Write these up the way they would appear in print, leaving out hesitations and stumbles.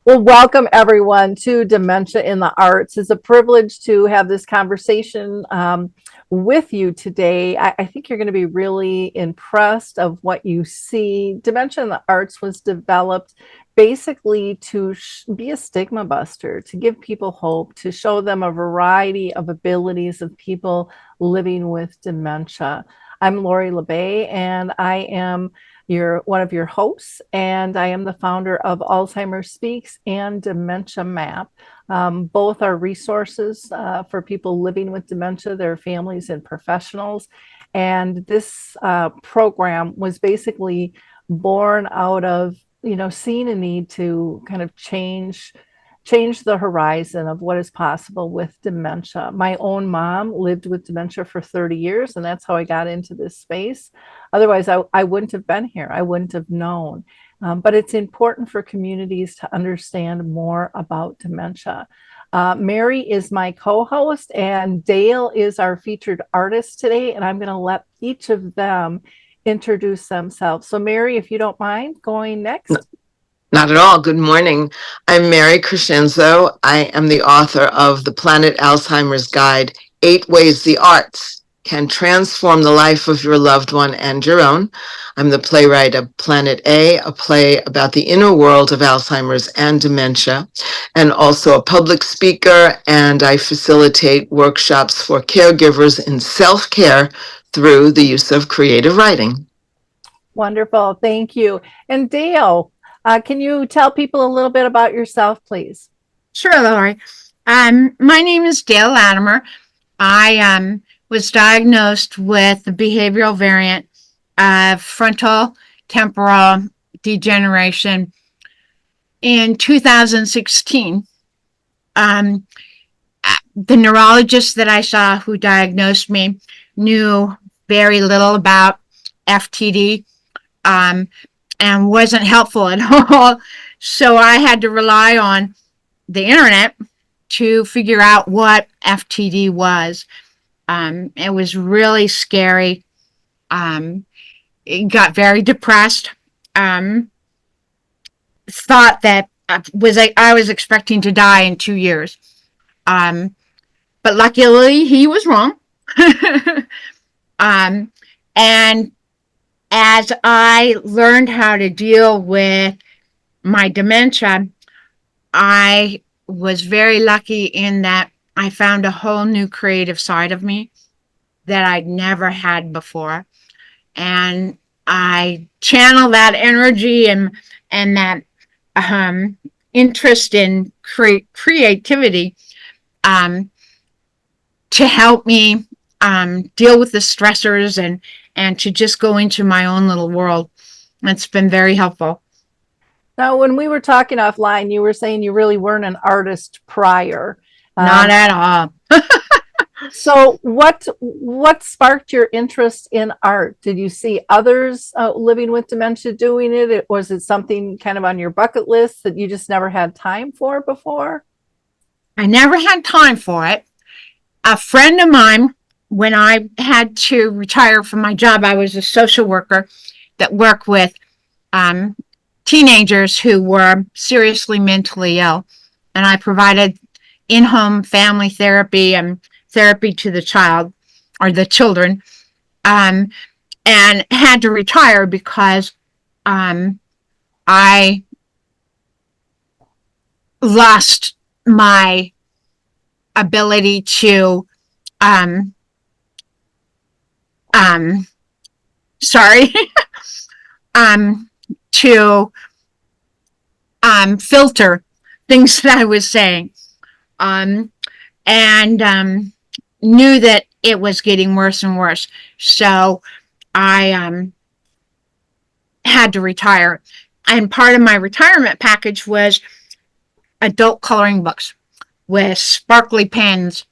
Well, welcome everyone to Dementia in the Arts. It's a privilege to have this conversation with you today. I think you're going to be really impressed of what you see. Dementia in the Arts was developed basically to be a stigma buster, to give people hope, to show them a variety of abilities of people living with dementia. I'm Lori LeBay, and I am one of your hosts, and I am the founder of Alzheimer's Speaks and Dementia Map. Both are resources for people living with dementia, their families, and professionals. And this program was basically born out of seeing a need to kind of change the horizon of what is possible with dementia. My own mom lived with dementia for 30 years, and that's how I got into this space. Otherwise, I wouldn't have been here. I wouldn't have known. But it's important for communities to understand more about dementia. Mary is my co-host, and Dale is our featured artist today, and I'm going to let each of them introduce themselves. So, Mary, if you don't mind going next. Not at all. Good morning. I'm Mary Crescenzo. I am the author of The Planet Alzheimer's Guide, 8 Ways the Arts Can Transform the Life of Your Loved One and Your Own. I'm the playwright of Planet a play about the inner world of Alzheimer's and dementia, and also a public speaker, and I facilitate workshops for caregivers in self-care through the use of creative writing. Wonderful. Thank you. And Dale, can you tell people a little bit about yourself, please? Sure, Lori. My name is Dale Latimer. I was diagnosed with the behavioral variant of frontal temporal degeneration in 2016. Um, the neurologist that I saw who diagnosed me knew very little about FTD and wasn't helpful at all. So I had to rely on the internet to figure out what FTD was. It was really scary. It got very depressed. Thought that I was expecting to die in 2 years. Um, but luckily, he was wrong. um, and as I learned how to deal with my dementia, I was very lucky in that I found a whole new creative side of me that I'd never had before. And I channel that energy and that interest in creativity um, to help me deal with the stressors and to just go into my own little world. It's been very helpful. Now, when we were talking offline, you were saying you really weren't an artist prior. Not Um, at all. so, what sparked your interest in art? Did you see others living with dementia doing it? Was it something kind of on your bucket list that you just never had time for before? I never had time for it. A friend of mine, when I had to retire from my job, I was a social worker that worked with um, teenagers who were seriously mentally ill. And I provided in home family therapy and therapy to the child or the children, um, and had to retire because um, I lost my ability to um, um, sorry, um, to filter things that I was saying, um, and knew that it was getting worse and worse. So I had to retire. And part of my retirement package was adult coloring books with sparkly pens.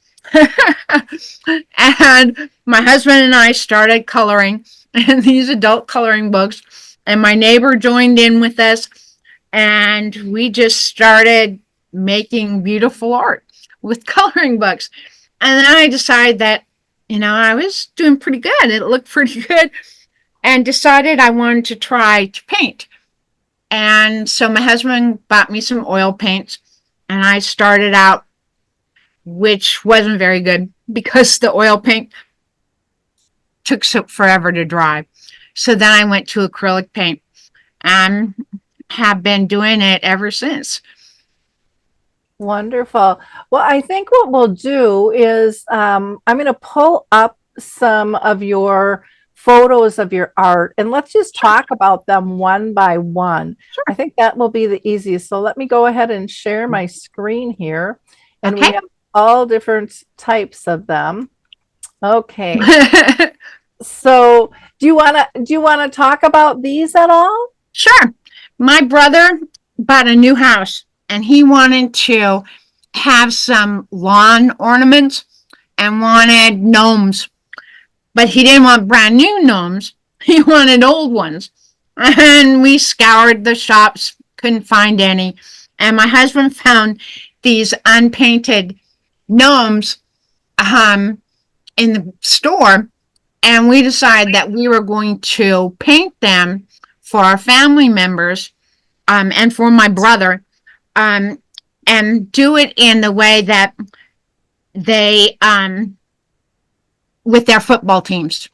And my husband and I started coloring in these adult coloring books, and my neighbor joined in with us, and we just started making beautiful art with coloring books. And then I decided that, I was doing pretty good. It looked pretty good, and decided I wanted to try to paint. And so my husband bought me some oil paints, and I started out, which wasn't very good because the oil paint took so forever to dry. So then I went to acrylic paint and have been doing it ever since. Wonderful. Well, I think what we'll do is I'm going to pull up some of your photos of your art and let's just talk about them one by one. I think that will be the easiest. So let me go ahead and share my screen here. And we Okay. have all different types of them. Okay. So do you want to talk about these at all? Sure. My brother bought a new house and he wanted to have some lawn ornaments and wanted gnomes, but he didn't want brand new gnomes. He wanted old ones. And we scoured the shops, couldn't find any. And my husband found these unpainted gnomes in the store. And we decided that we were going to paint them for our family members and for my brother, um, and do it in the way that they with their football teams.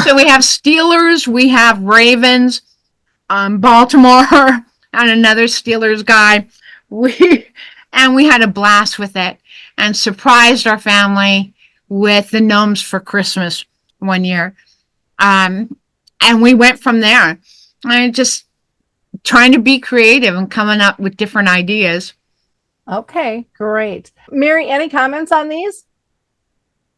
So we have Steelers, we have Ravens, Baltimore, and another Steelers guy. We had a blast with it and surprised our family with the gnomes for Christmas one year. And we went from there. I just trying to be creative and coming up with different ideas. Okay, great. Mary, any comments on these?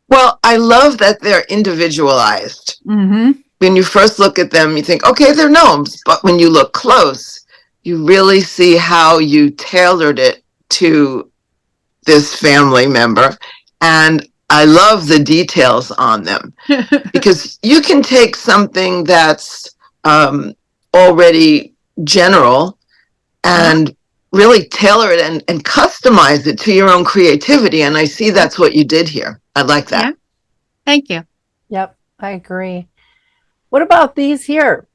Well, I love that they're individualized. Mm-hmm. When you first look at them, you think, okay, they're gnomes. But when you look close, you really see how you tailored it to this family member. And I love the details on them because you can take something that's already general and really tailor it and customize it to your own creativity. And I see that's what you did here. I like that. Yeah. Thank you. Yep, I agree. What about these here?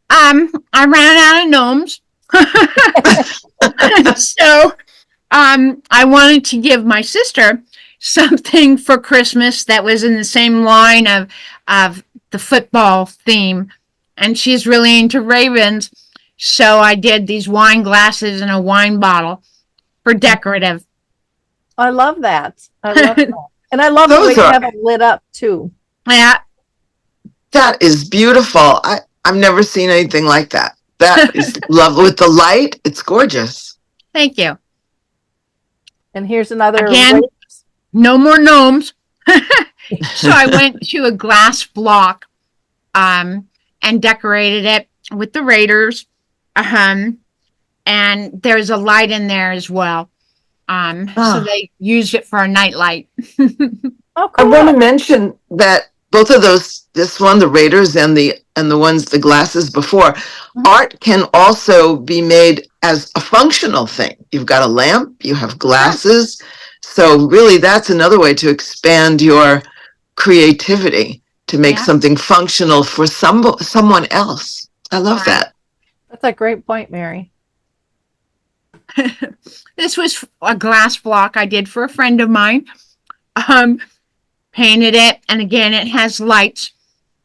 I ran out of gnomes. So I wanted to give my sister something for Christmas that was in the same line of the football theme. And she's really into Ravens. So I did these wine glasses and a wine bottle for decorative. I love that. I love that. And I love the way you have it lit up too. Yeah. That is beautiful. I've never seen anything like that. That is lovely. With the light, it's gorgeous. Thank you. And here's another. Again, no more gnomes. So I went to a glass block and decorated it with the Raiders. And there's a light in there as well. So they used it for a night light. Oh, cool. I want to mention that both of those, this one, the Raiders and the ones, the glasses before, art can also be made as a functional thing. You've got a lamp, you have glasses. So really that's another way to expand your creativity to make something functional for someone else. I love that. That's a great point, Mary. This was a glass block I did for a friend of mine. Painted it, and again, it has lights,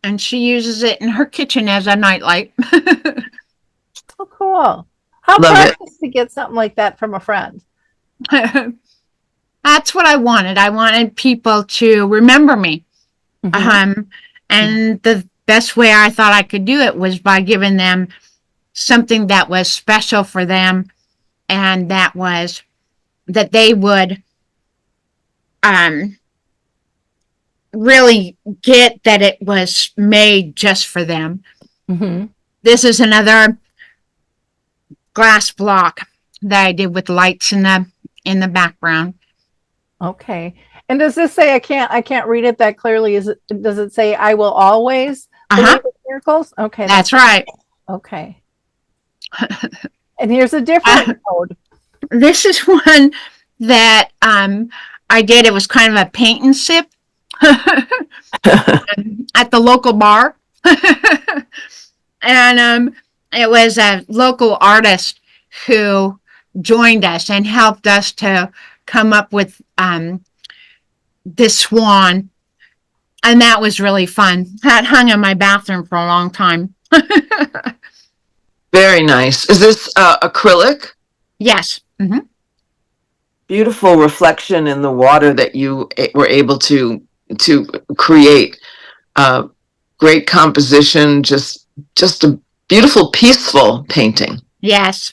and she uses it in her kitchen as a nightlight. Oh, cool. How precious to get something like that from a friend. That's what I wanted. I wanted people to remember me. And the best way I thought I could do it was by giving them something that was special for them, and that was that they would really get that it was made just for them. This is another glass block that I did with lights in the background. Okay. And does this say, I can't read it that clearly. Does it say I will always believe in miracles? Okay. That's right. Okay. And here's a different code. This is one that I did. It was kind of a paint and sip at the local bar. And it was a local artist who joined us and helped us to come up with this swan, and that was really fun. That hung in my bathroom for a long time. Very nice. Is this acrylic? Yes. Beautiful reflection in the water that you were able to create. Great composition, just a beautiful, peaceful painting. Yes.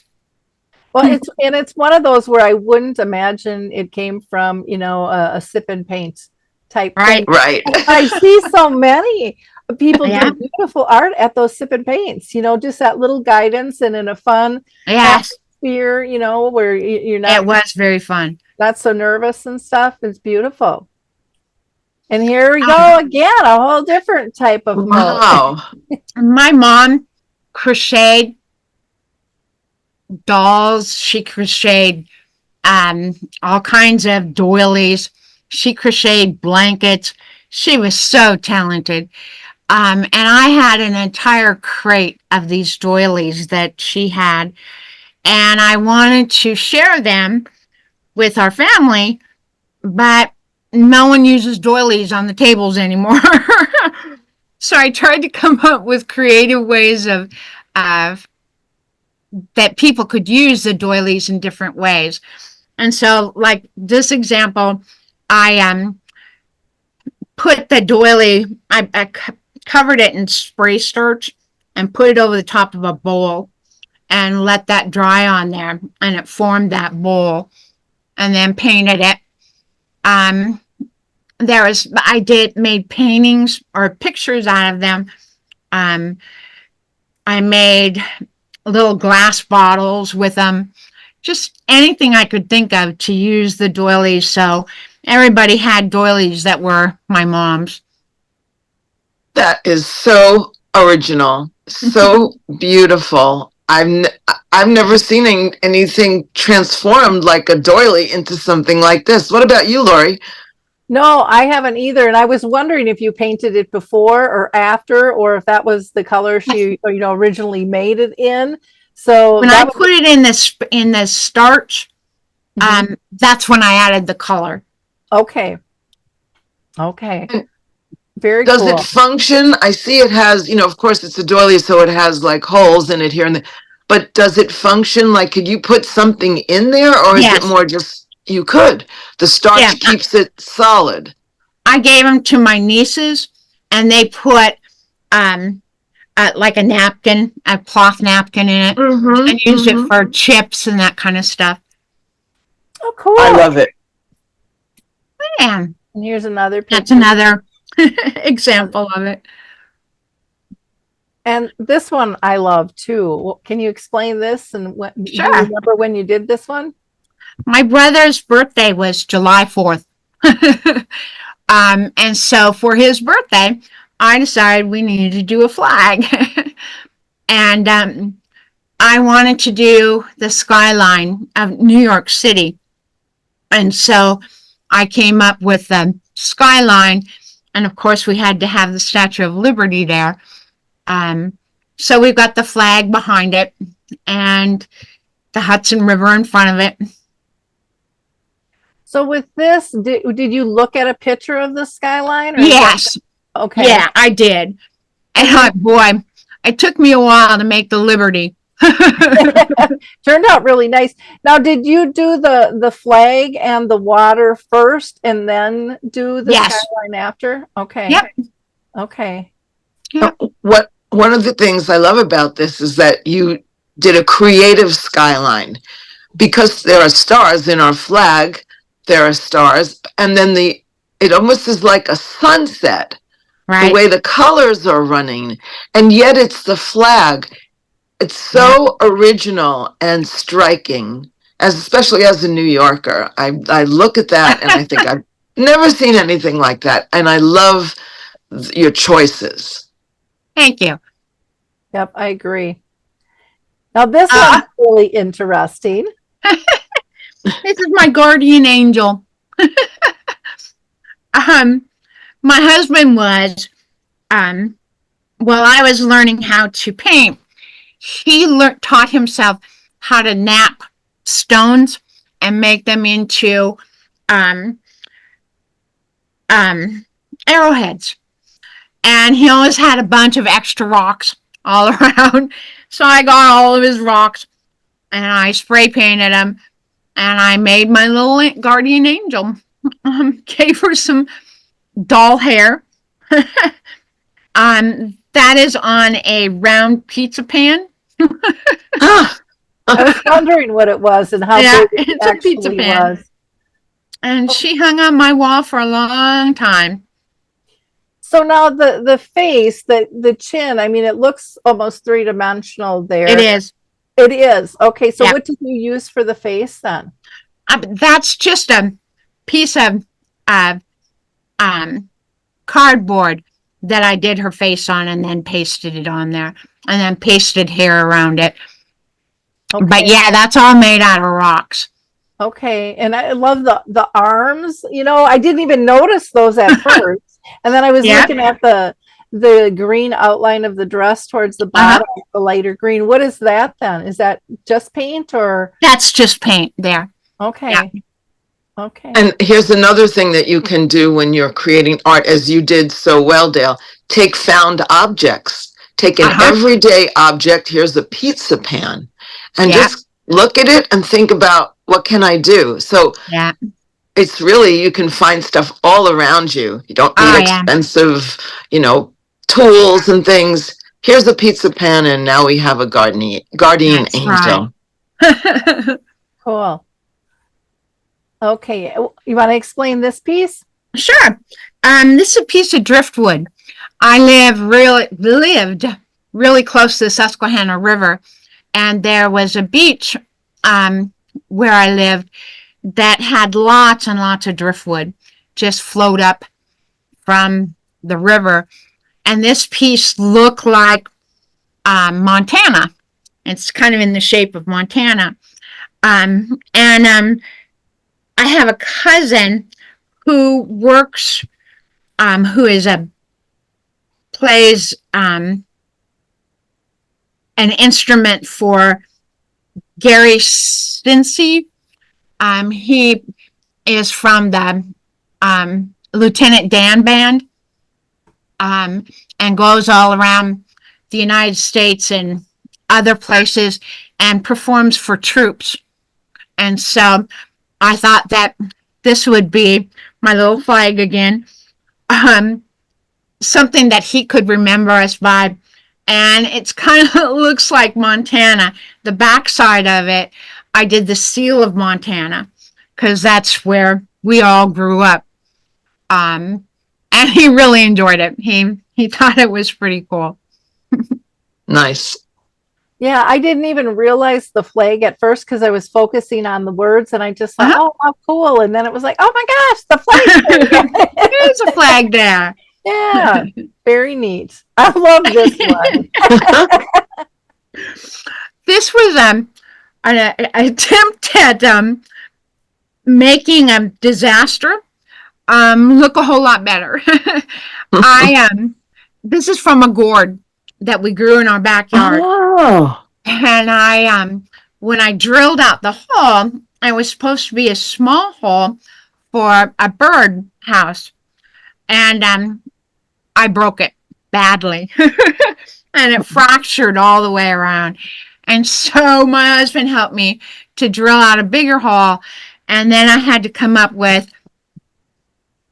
Well, it's one of those where I wouldn't imagine it came from, a sip and paint type thing. Right. Right. I see so many people Yeah. do beautiful art at those sip and paints, just that little guidance and in a fun Yes. atmosphere, where you're It was very fun. not so nervous and stuff. It's beautiful. And here we go Um, again, a whole different type of mode. Wow. my mom crocheted dolls. She crocheted all kinds of doilies. She crocheted blankets. She was so talented. And I had an entire crate of these doilies that she had, and I wanted to share them with our family, but no one uses doilies on the tables anymore. So I tried to come up with creative ways of that people could use the doilies in different ways. And so, like this example, I put the doily, I covered it in spray starch and put it over the top of a bowl and let that dry on there, and it formed that bowl, and then painted it. Um, I made paintings or pictures out of them. Um, I made little glass bottles with them, just anything I could think of to use the doilies. So everybody had doilies that were my mom's. That is so original, so beautiful. I've never seen anything transformed like a doily into something like this. What about you, Lori? No, I haven't either. And I was wondering if you painted it before or after, or if that was the color she, originally made it in. So When I that was put it in the starch, that's when I added the color. okay. Okay. Very Does cool. it function? I see it has, of course it's a doily, so it has like holes in it here and there. But does it function? Like, could you put something in there, or is it Yes. more just you could? The starch Yeah. keeps it solid. I gave them to my nieces, and they put like a napkin, a cloth napkin in it, and used it for chips and that kind of stuff. Oh, cool. I love it. Yeah. And here's another picture. That's another example of it. And this one I love too. Can you explain this? And do you Sure. remember when you did this one? My brother's birthday was July 4th. And so for his birthday, I decided we needed to do a flag. And I wanted to do the skyline of New York City. And so I came up with the skyline. And of course, we had to have the Statue of Liberty there. So we've got the flag behind it and the Hudson River in front of it. So with this, did you look at a picture of the skyline? Or Yes. Okay. Yeah, I did. And boy, it took me a while to make the Liberty. Turned out really nice. Now, did you do the flag and the water first and then do the skyline after? Okay. Yep. Okay. Yep. One of the things I love about this is that you did a creative skyline, because there are stars in our flag. There are stars, and then it almost is like a sunset. Right. The way the colors are running, and yet it's the flag. It's so original and striking, especially as a New Yorker. I look at that and I think I've never seen anything like that, and I love your choices. Thank you. Yep, I agree. Now this one's really interesting. This is my guardian angel. My husband was, while I was learning how to paint, he taught himself how to nap stones and make them into um, arrowheads. And he always had a bunch of extra rocks all around. So I got all of his rocks and I spray painted them and I made my little guardian angel. Gave her some doll hair. That is on a round pizza pan. Ah, I was wondering what it was and how Yeah, big it it's a pizza actually pan. was. And she hung on my wall for a long time. So now the face, the chin, I mean, it looks almost three-dimensional there. It is. It is. Okay, so Yeah. what did you use for the face then? That's just a piece of uh, um, cardboard that I did her face on and then pasted it on there and then pasted hair around it. Okay. But yeah, that's all made out of rocks. Okay, and I love the arms. You know, I didn't even notice those at first, and then I was Yep. looking at the green outline of the dress towards the bottom, the lighter green. What is that then? Is that just paint or? That's just paint there. Okay. Yeah. Okay. and here's another thing that you can do when you're creating art, as you did so well, Dale. Take found objects. Take an everyday object. Here's a pizza pan, and Yeah. just look at it and think about, what can I do? So Yeah. it's really, you can find stuff all around you. You don't need Oh, yeah. expensive, tools and things. Here's a pizza pan, and now we have a guardian That's angel. right. Cool. Okay, you want to explain this piece? Sure. This is a piece of driftwood. I lived really close to the Susquehanna River, and there was a beach where I lived that had lots and lots of driftwood just float up from the river. And this piece looked like Montana. It's kind of in the shape of Montana. And I have a cousin who works, who is plays an instrument for Gary Stincy. He is from the Lieutenant Dan band, and goes all around the United States and other places and performs for troops. And so I thought that this would be my little flag again, something that he could remember us by. And it's kind of looks like Montana. The backside of it, I did the seal of Montana because that's where we all grew up. And he really enjoyed it. He thought it was pretty cool. Nice. Yeah, I didn't even realize the flag at first because I was focusing on the words and I just thought, oh, how cool. And then it was like, oh my gosh, the flag. There's a flag there. Yeah, very neat. I love this one. This was an attempt at making a disaster look a whole lot better. This is from a gourd that we grew in our backyard. Oh. And when I drilled out the hole, it was supposed to be a small hole for a bird house. And I broke it badly. And it fractured all the way around. And so my husband helped me to drill out a bigger hole. And then I had to come up with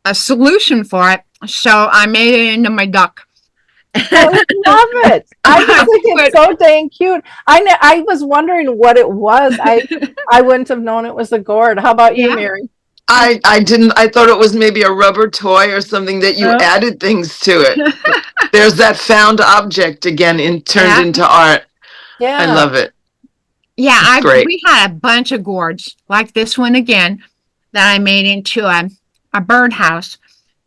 a solution for it. So I made it into my duck. I love it. I just think it's so dang cute. I was wondering what it was. I wouldn't have known it was a gourd. How about you, Mary? I didn't. I thought it was maybe a rubber toy or something that you added things to it. There's that found object again turned into art. Yeah, I love it. Yeah, we had a bunch of gourds like this one again that I made into a birdhouse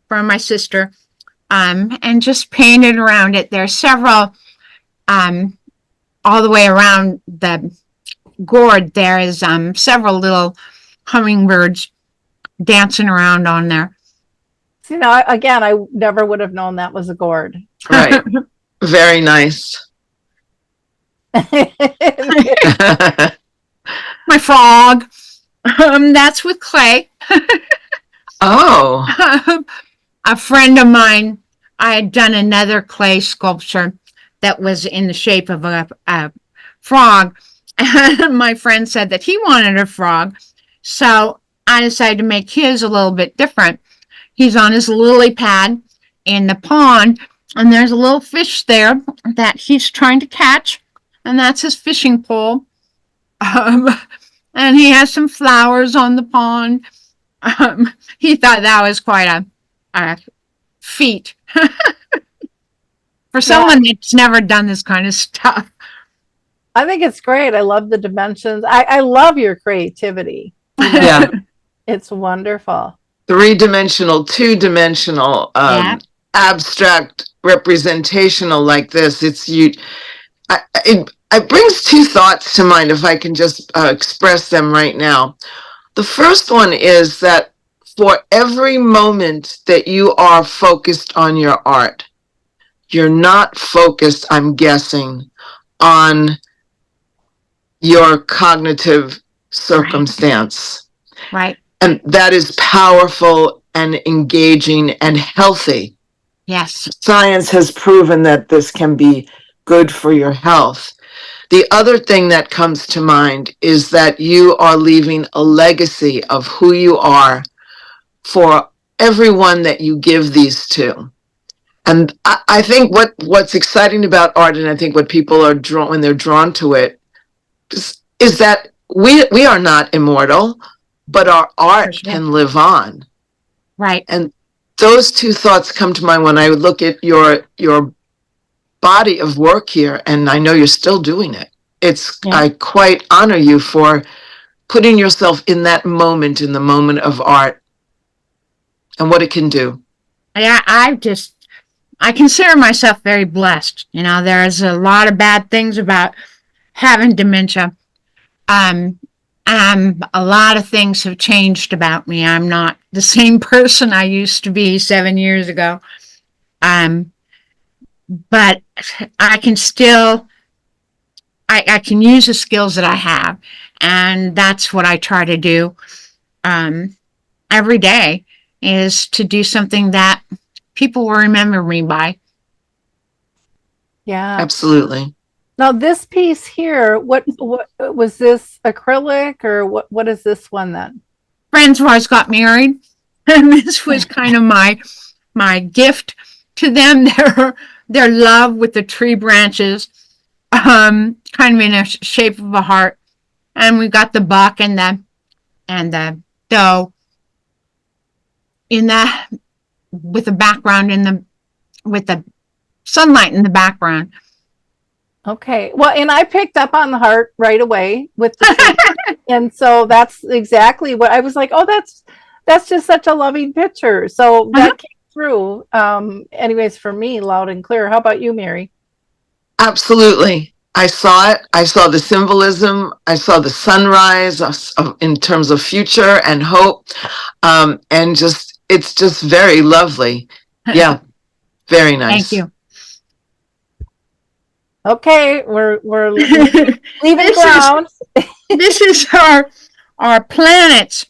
for my sister, and just painted around it. There's several all the way around the gourd. There is several little hummingbirds dancing around on there. You know, again, I never would have known that was a gourd. Right. Very nice. My frog. That's with clay. Oh, A friend of mine, I had done another clay sculpture that was in the shape of a frog. And my friend said that he wanted a frog. So I decided to make his a little bit different. He's on his lily pad in the pond, and there's a little fish there that he's trying to catch, and that's his fishing pole. Um, and he has some flowers on the pond. He thought that was quite a feat for Yeah, someone that's never done this kind of stuff. I think it's great. I love the dimensions. I love your creativity. yeah. It's wonderful. Three-dimensional, two-dimensional, Yeah, abstract, representational like this. It brings two thoughts to mind if I can just express them right now. The first one is that for every moment that you are focused on your art, you're not focused, I'm guessing, on your cognitive right, circumstance. right. And that is powerful and engaging and healthy. Yes, Science has proven that this can be good for your health. The other thing that comes to mind is that you are leaving a legacy of who you are for everyone that you give these to. And I think what's exciting about art, and I think what people are drawn when they're drawn to it, is that we are not immortal, but our for art sure. can live on. Right. And those two thoughts come to mind when I look at your body of work here, and I know you're still doing it. Yeah. I quite honor you for putting yourself in that moment, in the moment of art, and what it can do. Yeah, I consider myself very blessed. There's a lot of bad things about having dementia. Um, a lot of things have changed about me. I'm not the same person I used to be 7 years ago. Um, but I can still, I can use the skills that I have, and that's what I try to do um, every day is to do something that people will remember me by. Yeah. Absolutely. Now this piece here, what was this acrylic or what is this one then? Friends of ours got married, and this was kind of my gift to them. Their love with the tree branches, kind of in a shape of a heart, and we got the buck and the doe in the with the background in the with the sunlight in the background. Okay. Well, and I picked up on the heart right away with the tree. And so that's exactly what I was like, oh, that's just such a loving picture. So Uh-huh. that came through. Anyways, for me, loud and clear. How about you, Mary? Absolutely. I saw it. I saw the symbolism. I saw the sunrise in terms of future and hope. And it's just very lovely. Yeah, very Thank nice. you. Okay, we're leaving this is ground. this is our planets.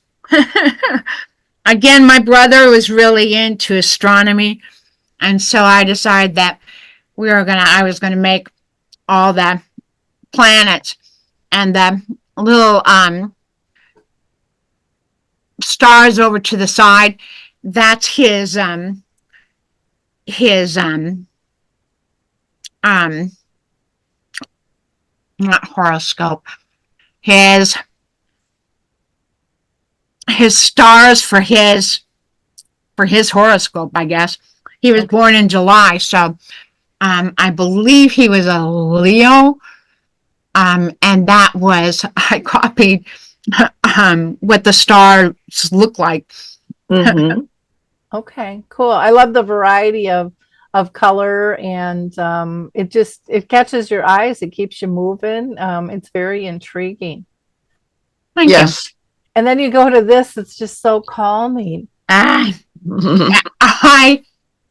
Again, my brother was really into astronomy, and so I decided that I was gonna make all the planets and the little stars over to the side. That's his um not horoscope. His his stars for his horoscope, I guess. He was Okay. born in July, so I believe he was a Leo. And that was I copied what the stars look like. Mm-hmm. Okay, cool. I love the variety of color and it catches your eyes. It keeps you moving. It's very intriguing. Thank you. Yes. And then you go to this, it's just so calming. Ah, I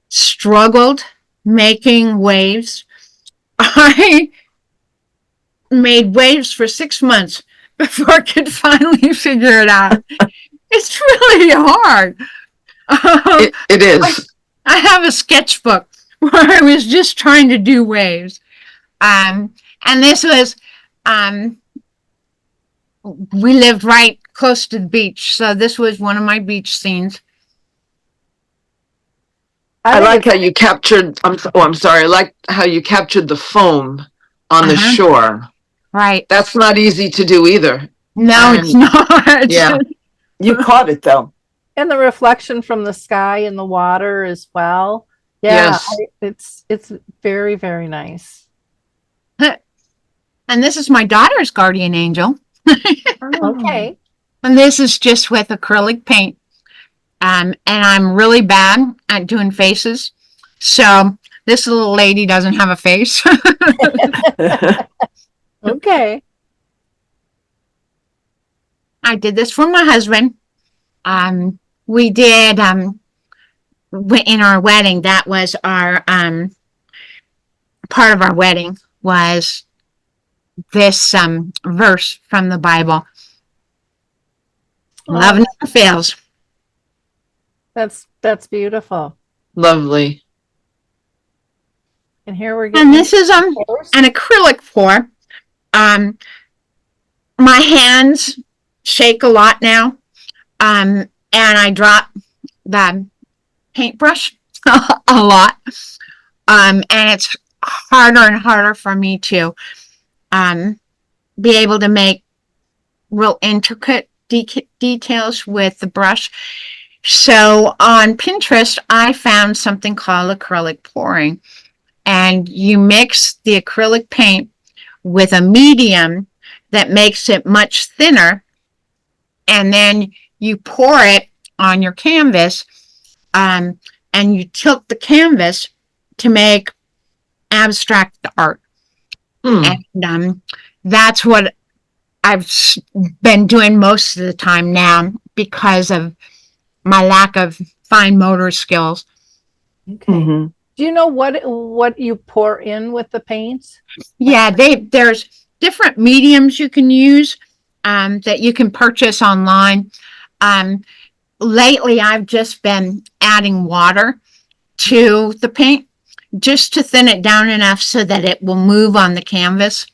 struggled making waves. I made waves for 6 months before I could finally figure it out. It's really hard. It is. I have a sketchbook where I was just trying to do waves. And this was, um, we lived right close to the beach. So this was one of my beach scenes. I like how you captured, I'm sorry, I like how you captured the foam on the shore. Right. That's not easy to do either. No, it's not. Yeah. You caught it though. And the reflection from the sky and the water as well. Yeah, Yes. it's very, very nice. And this is my daughter's guardian angel. Okay. And this is just with acrylic paint. And I'm really bad at doing faces. So this little lady doesn't have a face. Okay. I did this for my husband. We did in our wedding. That was our part of our wedding was this verse from the Bible. Love never fails. That's beautiful. Lovely. And here we're getting. And this is an acrylic pour. My hands shake a lot now. And I drop the paintbrush a lot. And it's harder and harder for me to be able to make real intricate details with the brush. So on Pinterest, I found something called acrylic pouring. And you mix the acrylic paint with a medium that makes it much thinner. And then you pour it on your canvas, and you tilt the canvas to make abstract art. And that's what I've been doing most of the time now because of my lack of fine motor skills. Okay. Mm-hmm. Do you know what you pour in with the paints? Yeah, there's different mediums you can use that you can purchase online. Lately, I've just been adding water to the paint just to thin it down enough so that it will move on the canvas.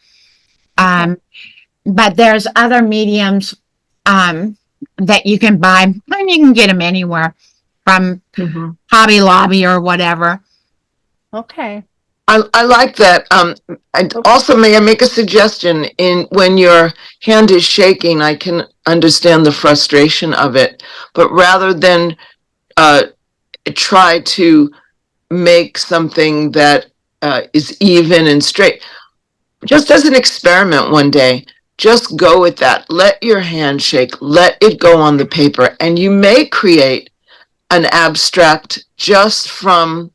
But there's other mediums that you can buy, and you can get them anywhere from Hobby Lobby or whatever. Okay. I like that. Also, may I make a suggestion? When your hand is shaking, I can understand the frustration of it. But rather than try to make something that is even and straight, just as an experiment one day, just go with that. Let your hand shake. Let it go on the paper, and you may create an abstract just from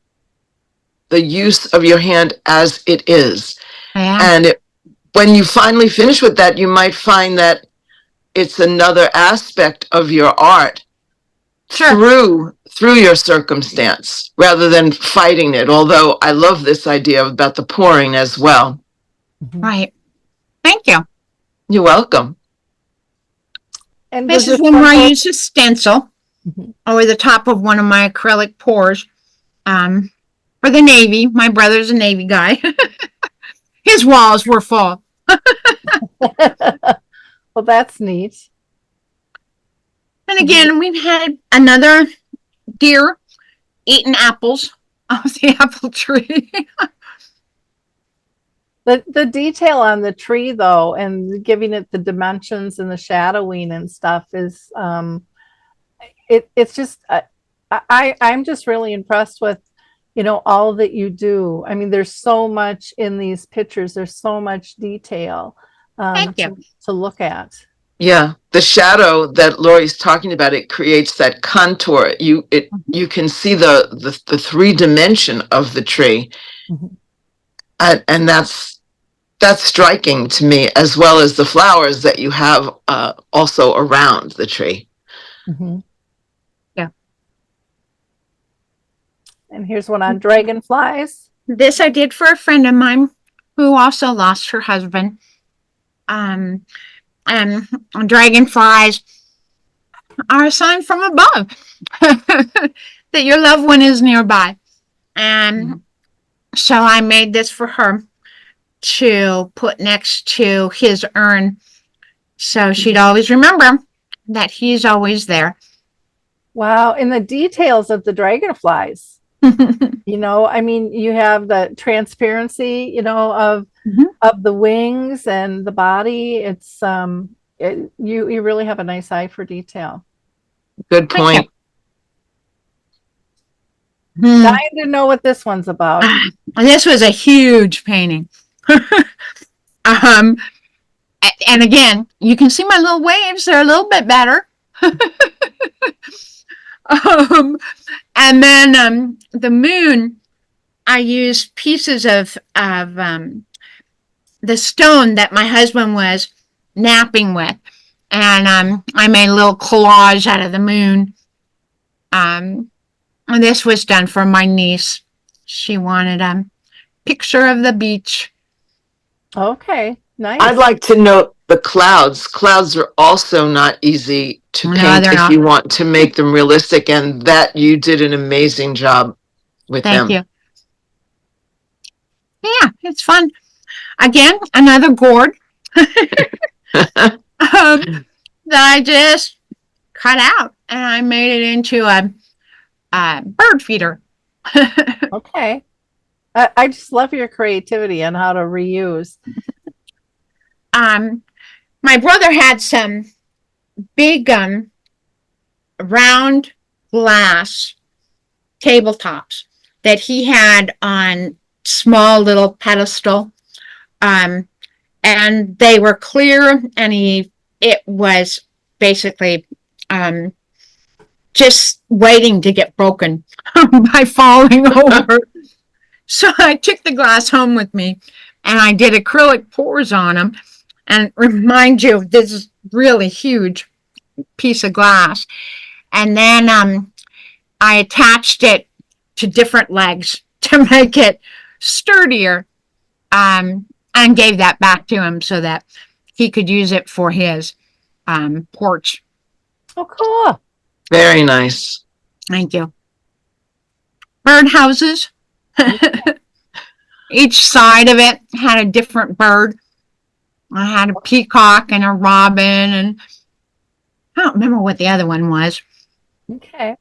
the use of your hand as it is. Yeah. And when you finally finish with that, you might find that it's another aspect of your art through your circumstance rather than fighting it. Although I love this idea about the pouring as well. Right. Thank you. You're welcome. And this is when I use a stencil over the top of one of my acrylic pours. For the Navy, my brother's a Navy guy. His walls were full. Well, that's neat. And again, we've had another deer eating apples off the apple tree. The detail on the tree, though, and giving it the dimensions and the shadowing and stuff is, it's just, I'm just really impressed with, all that you do. I mean, there's so much in these pictures. There's so much detail to look at. Yeah, the shadow that Lori's talking about, it creates that contour. You can see the 3 dimension of the tree, and that's striking to me, as well as the flowers that you have also around the tree. Yeah. And here's one on dragonflies. This I did for a friend of mine who also lost her husband. Um, and dragonflies are a sign from above that your loved one is nearby. And so I made this for her to put next to his urn so she'd always remember that he's always there. Wow. And the details of the dragonflies. I mean, you have the transparency, of the wings and the body. It's you really have a nice eye for detail. Good point. Dying to know what this one's about. This was a huge painting. And again, you can see my little waves. They're a little bit better. And then the moon, I used pieces of the stone that my husband was napping with. And I made a little collage out of the moon. And this was done for my niece. She wanted a picture of the beach. Okay, nice. I'd like to note the clouds. Clouds are also not easy to paint if you want to make them realistic, and that you did an amazing job with them. Thank you. Yeah, it's fun. Again, another gourd that I just cut out, and I made it into a bird feeder. Okay. I just love your creativity on how to reuse. My brother had some big round glass tabletops that he had on small little pedestal, and they were clear, and it was basically just waiting to get broken by falling over. So I took the glass home with me, and I did acrylic pours on them. And remind you, this is really huge piece of glass. And then I attached it to different legs to make it sturdier, and gave that back to him so that he could use it for his porch. Oh, cool. Very nice. Thank you. Bird houses. Each side of it had a different bird. I had a peacock and a robin, and I don't remember what the other one was. Okay.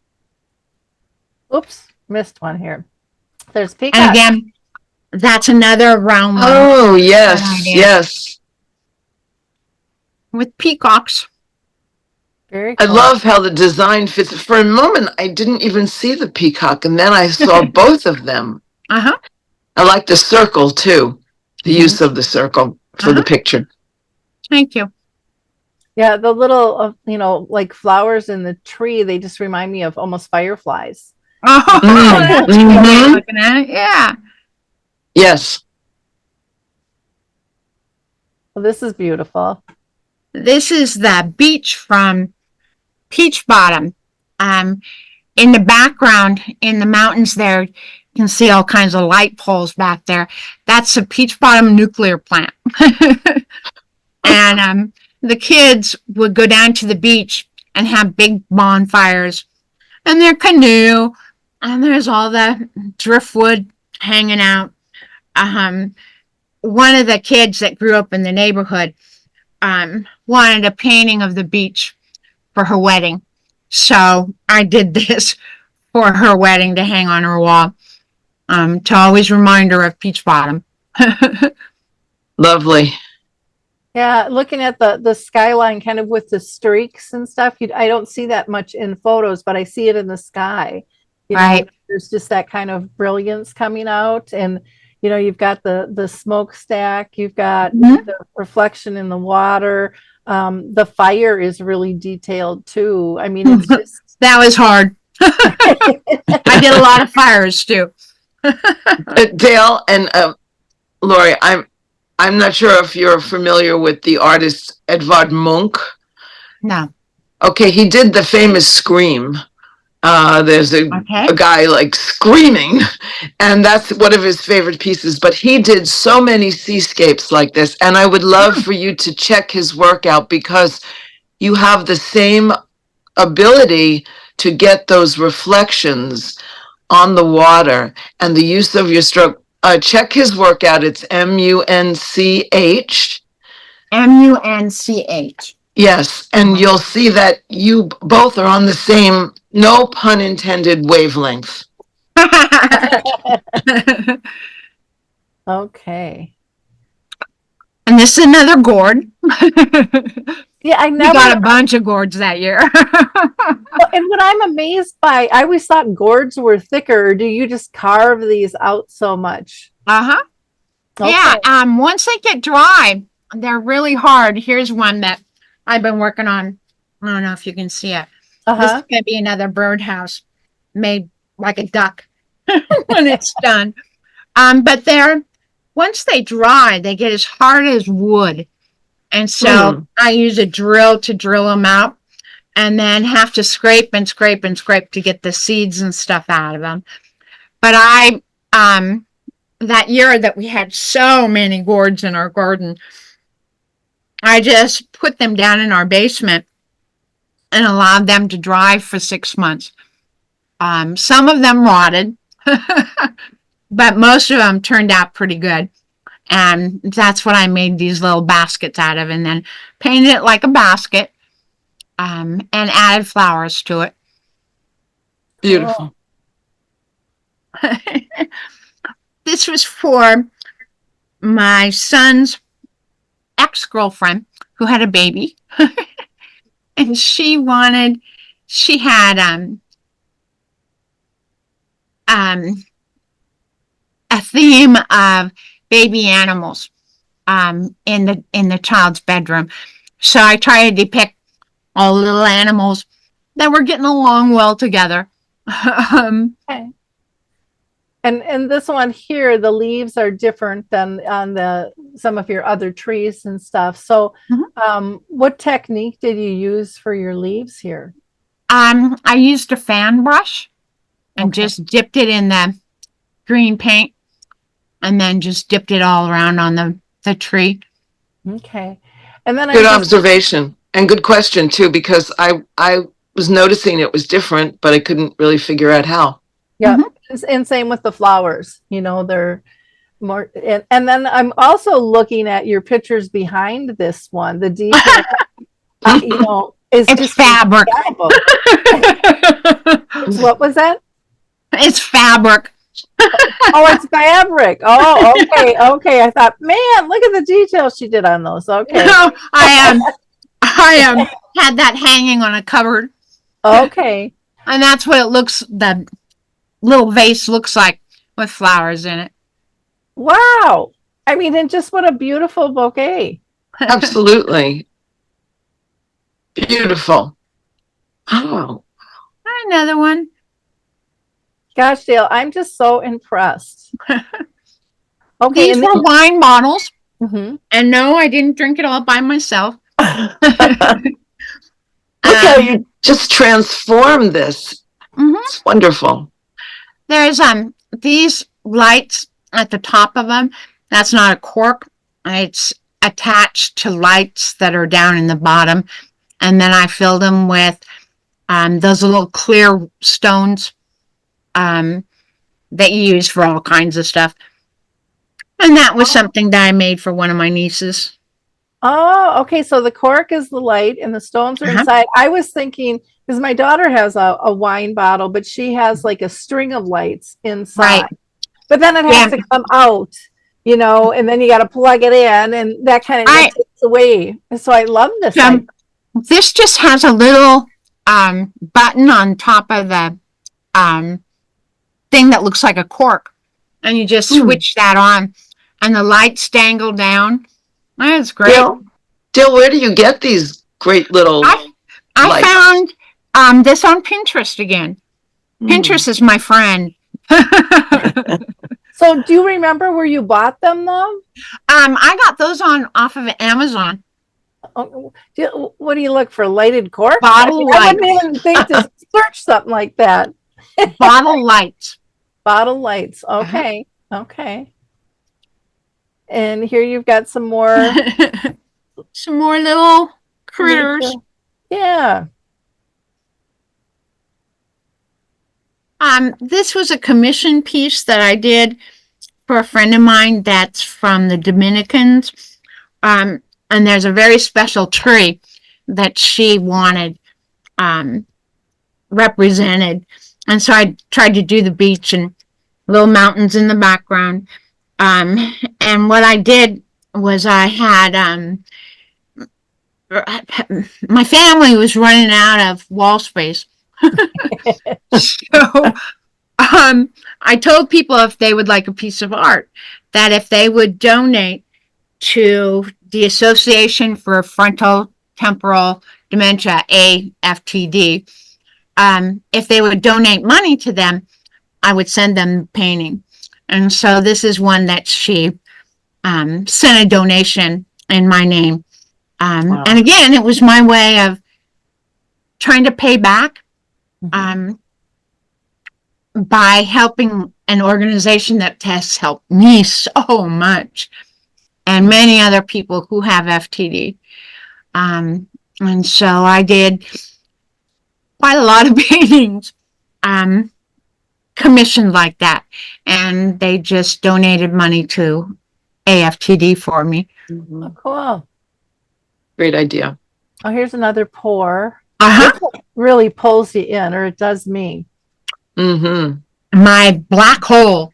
Oops, missed one here. There's peacock. And again, that's another round one. Oh, yes, yes. With peacocks. Very cool. I love how the design fits. For a moment, I didn't even see the peacock, and then I saw both of them. Uh-huh. I like the circle, too, the use of the circle for the picture. Thank you. Yeah, the little, like flowers in the tree, they just remind me of almost fireflies. Oh, that's cool. Looking at it. Yeah. Yes. Well, this is beautiful. This is the beach from Peach Bottom. In the background, in the mountains there, you can see all kinds of light poles back there. That's a Peach Bottom nuclear plant. And the kids would go down to the beach and have big bonfires and their canoe, and there's all the driftwood hanging out. One of the kids that grew up in the neighborhood wanted a painting of the beach for her wedding. So I did this for her wedding to hang on her wall, to always remind her of Peach Bottom. Lovely. Yeah, looking at the skyline kind of with the streaks and stuff, I don't see that much in photos, but I see it in the sky. Right. There's just that kind of brilliance coming out, and you've got the smokestack, you've got the reflection in the water. The fire is really detailed too. I mean, it's just that was hard. I did a lot of fires too. Dale and Lori, I'm not sure if you're familiar with the artist Edvard Munch. No. Okay, he did the famous Scream. There's Okay. a guy like screaming, and that's one of his favorite pieces. But he did so many seascapes like this, and I would love for you to check his work out because you have the same ability to get those reflections on the water and the use of your stroke. Check his work out. It's Munch. Munch. Yes, and you'll see that you both are on the same, no pun intended, wavelength. Okay. And this is another gourd. Yeah, I We never. got a bunch of gourds that year. And what I'm amazed by, I always thought gourds were thicker. Or do you just carve these out so much? Uh-huh. Okay. Yeah. Once they get dry, they're really hard. Here's one that I've been working on. I don't know if you can see it. This is gonna be another birdhouse made like a duck when it's done. But once they dry, they get as hard as wood. And so I use a drill to drill them out and then have to scrape and scrape and scrape to get the seeds and stuff out of them. But that year that we had so many gourds in our garden, I just put them down in our basement and allowed them to dry for 6 months. Some of them rotted, but most of them turned out pretty good. And that's what I made these little baskets out of, and then painted it like a basket, and added flowers to it. Beautiful. This was for my son's ex-girlfriend who had a baby. And she had a theme of baby animals in the child's bedroom. So I try to depict all the little animals that were getting along well together. Okay. And this one here, the leaves are different than on some of your other trees and stuff. So what technique did you use for your leaves here? I used a fan brush and just dipped it in the green paint and then just dipped it all around on the tree. Okay. And then good observation and good question too, because I was noticing it was different, but I couldn't really figure out how. Yeah. And same with the flowers, they're more, and then I'm also looking at your pictures behind this one, the detail, is it's just fabric. What was that? It's fabric. Oh, it's fabric. Oh, okay. I thought, man, look at the details she did on those. Okay. No, I had that hanging on a cupboard. Okay. And that's what the little vase looks like with flowers in it. Wow. I mean, and just what a beautiful bouquet. Absolutely. Beautiful. Oh. Another one. Gosh, Dale, I'm just so impressed. Okay. These were wine bottles. Mm-hmm. And no, I didn't drink it all by myself. Look how you just transformed this. It's wonderful. There's these lights at the top of them. That's not a cork. It's attached to lights that are down in the bottom. And then I filled them with those little clear stones that you use for all kinds of stuff. And that was something that I made for one of my nieces. Oh, okay. So the cork is the light and the stones are inside. I was thinking, because my daughter has a wine bottle, but she has like a string of lights inside. Right. But then it has to come out, and then you got to plug it in, and that kind of takes away. So I love this. This just has a little button on top of the thing that looks like a cork. And you just switch that on, and the lights dangle down. That's great. Dill, where do you get these great little lights? I found this on Pinterest again. Pinterest is my friend. So do you remember where you bought them, though? I got those off of Amazon. What do you look for? Lighted cork? Bottle I wouldn't even think to search something like that. Bottle lights. Bottle lights. Okay. Okay. And here you've got some more Some more little critters. nature. Yeah. This was a commission piece that I did for a friend of mine that's from the Dominicans. And there's a very special tree that she wanted represented. And so I tried to do the beach and little mountains in the background. And what I did was I had my family was running out of wall space. So I told people if they would like a piece of art, that if they would donate to the Association for Frontal Temporal Dementia, AFTD, if they would donate money to them, I would send them the painting. And so this is one that she sent a donation in my name. Wow. And again, it was my way of trying to pay back by helping an organization that has helped me so much and many other people who have FTD. And so I did quite a lot of paintings commissioned like that. And they just donated money to AFTD for me. Oh, cool. Great idea. Oh, here's another pour. Uh-huh. This one really pulls you in, or it does me. Mm-hmm. My black hole.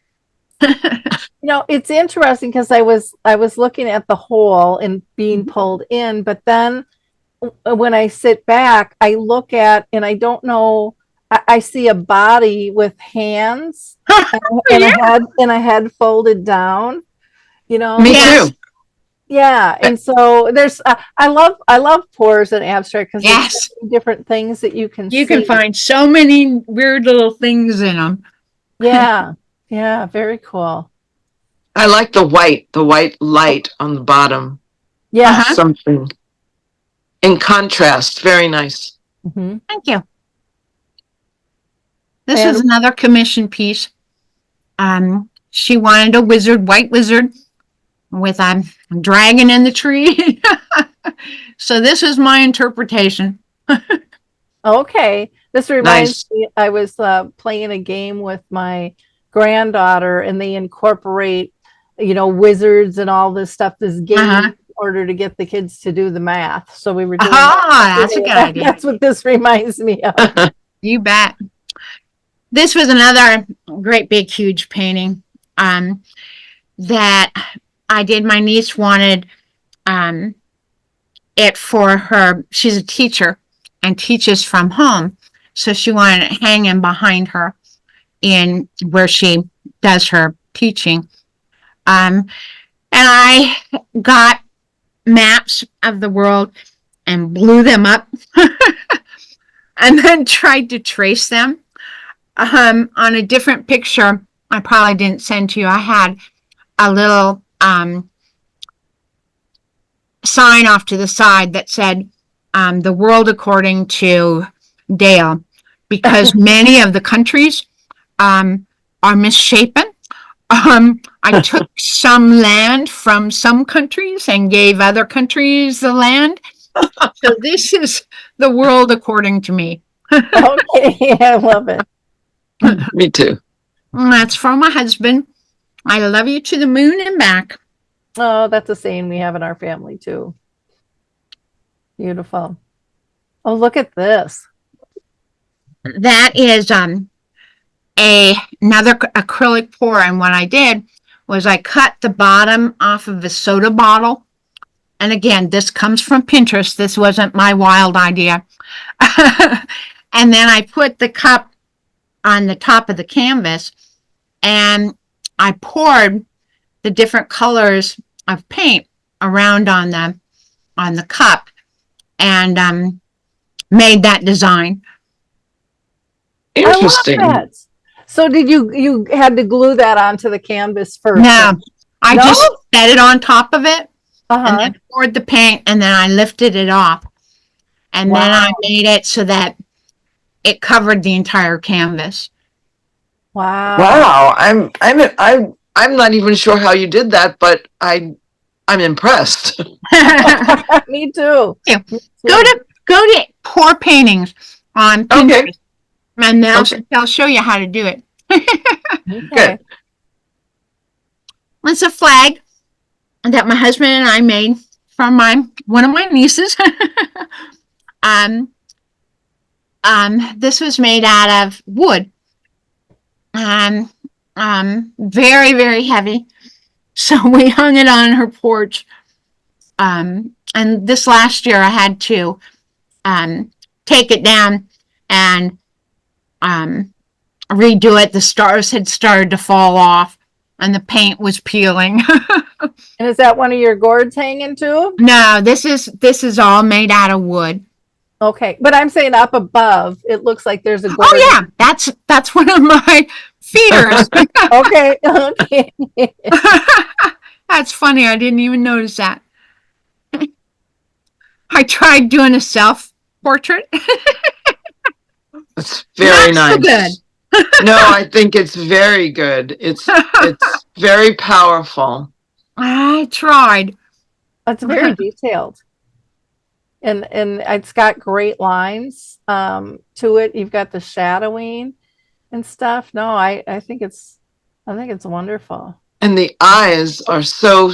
It's interesting because I was looking at the hole and being pulled in, but then when I sit back, I look at, and I don't know, I see a body with hands and a head folded down. Me Yes. too. Yeah, and so there's I love pours and abstract because Yes. there's so many different things that you can You see. can find so many weird little things in them. Yeah, yeah, very cool. I like the white light on the bottom. Yeah. Uh-huh. Something in contrast. Very nice. Mm-hmm. Thank you. This And- is another commission piece. She wanted a wizard, white wizard, with a dragon in the tree. So this is my interpretation. Okay, this reminds Nice. me. I was playing a game with my granddaughter, and they incorporate, wizards and all this stuff. This game in order to get the kids to do the math. So we were doing. That's a good idea. That's what this reminds me of. You bet. This was another great big huge painting that I did. My niece wanted it for her. She's a teacher and teaches from home, so she wanted it hanging behind her in where she does her teaching. And I got maps of the world and blew them up and then tried to trace them. On a different picture I probably didn't send to you, I had a little sign off to the side that said the world according to Dale, because many of the countries are misshapen. I took some land from some countries and gave other countries the land. So this is the world according to me. Okay, I love it. Me too. That's from my husband. I love you to the moon and back. Oh, that's a saying we have in our family too. Beautiful. Oh, look at this. That is another acrylic pour, and what I did was I cut the bottom off of a soda bottle. And again, this comes from Pinterest. This wasn't my wild idea. And then I put the cup on the top of the canvas, and I poured the different colors of paint around on the cup, and made that design. Interesting. I love that. So did you had to glue that onto the canvas first? No, I No? just set it on top of it, and Uh-huh. then poured the paint, and then I lifted it off, and then I Wow. made it so that it covered the entire canvas. Wow. Wow. I'm not even sure how you did that, but I'm impressed. Me too. Yeah. Me Go too. to Pour Paintings on Okay. Pinterest, and Okay. they'll show you how to do it. Okay. Good. It's a flag that my husband and I made from one of my nieces. um, this was made out of wood, and very, very heavy. So we hung it on her porch. And this last year, I had to take it down and redo it. The stars had started to fall off, and the paint was peeling. And is that one of your gourds hanging too? No, this is all made out of wood. Okay, but I'm saying up above, it looks like there's a gourd. Oh yeah, that's one of my feeders. Okay, okay. That's funny. I didn't even notice that. I tried doing a self portrait. It's very Not so nice. No, I think it's very good. It's very powerful. I tried. It's very detailed. And it's got great lines to it. You've got the shadowing and stuff. No, I think it's wonderful. And the eyes are so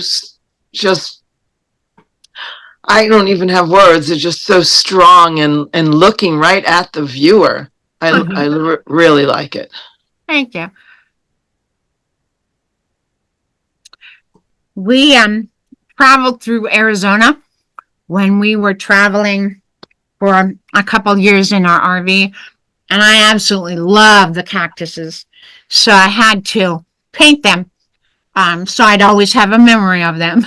just, I don't even have words. They're just so strong and looking right at the viewer. I really like it. Thank you. We traveled through Arizona when we were traveling for a couple years in our RV, and I absolutely love the cactuses. So I had to paint them, so I'd always have a memory of them.